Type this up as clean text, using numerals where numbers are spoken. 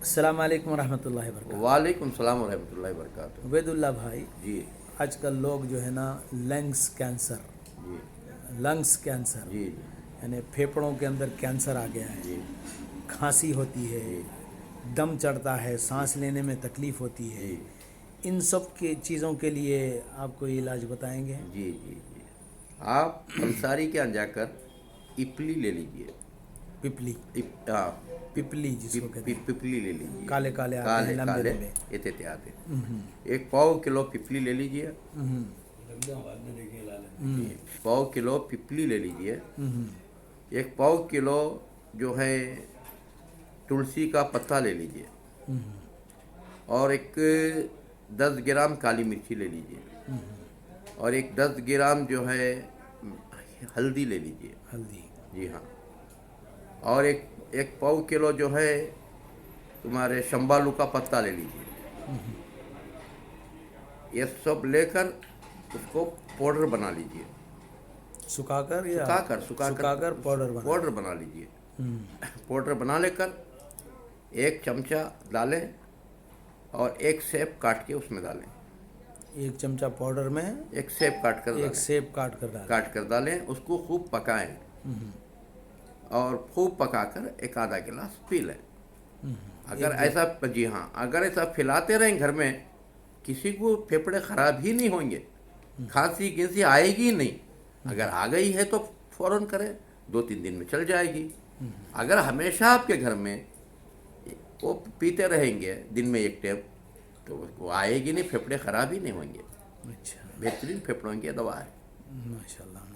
अस्सलाम वालेकुम रहमतुल्लाहि व बरकातहू। वालेकुम सलाम वरहमतुल्लाहि वबरकातुहू। उबैदुल्ला भाई, जी आजकल लोग जो है ना लंग्स कैंसर जी लंग्स कैंसर जी यानी फेफड़ों के अंदर कैंसर आ गया है, जी खांसी होती है, जी दम चढ़ता है, सांस लेने में तकलीफ़ होती है। जी इन सब के चीज़ों के लिए आप कोई इलाज बताएंगे? जी जी जी। आप पंसारी के यहाँ जाकर इपली ले लीजिए। हाँ, पिपली जिसको कहते हैं, पिपली ले लीजिए। काले काले आते हैं, काले लंबे काले लंबे। इतने आते हैं। 1 पाव किलो पिपली ले लीजिए। जी, 1 पाव किलो पिपली ले लीजिए। 1 पाव किलो जो है तुलसी का पत्ता ले लीजिए। और एक 10 ग्राम काली मिर्ची ले लीजिए। और एक 10 ग्राम जो है हल्दी ले लीजिए। हल्दी। जी हाँ। और एक एक 1 पाव किलो जो है तुम्हारे शंबालू का पत्ता ले लीजिए। ये सब लेकर उसको पाउडर बना लीजिए। सुखाकर या सुखाकर पाउडर बना। पाउडर बना लीजिए। पाउडर बना लेकर 1 चमचा डालें और एक सेब काट के उसमें डालें। 1 चमचा पाउडर में एक सेब काट कर एक डालें। सेब काट कर डालें, उसको खूब पकाएं। और खूब पकाकर एक आधा गिलास पी लें। अगर ऐसा, जी हाँ, अगर ऐसा खिलाते रहें घर में, किसी को फेफड़े खराब ही नहीं होंगे, खांसी गिंसी आएगी ही नहीं। अगर आ गई है तो फौरन करें, 2-3 दिन में चल जाएगी। अगर हमेशा आपके घर में वो पीते रहेंगे दिन में एक टेप, तो वो आएगी नहीं, फेफड़े खराब ही नहीं होंगे। अच्छा, बेहतरीन फेफड़ों की दवा है। माशाल्लाह।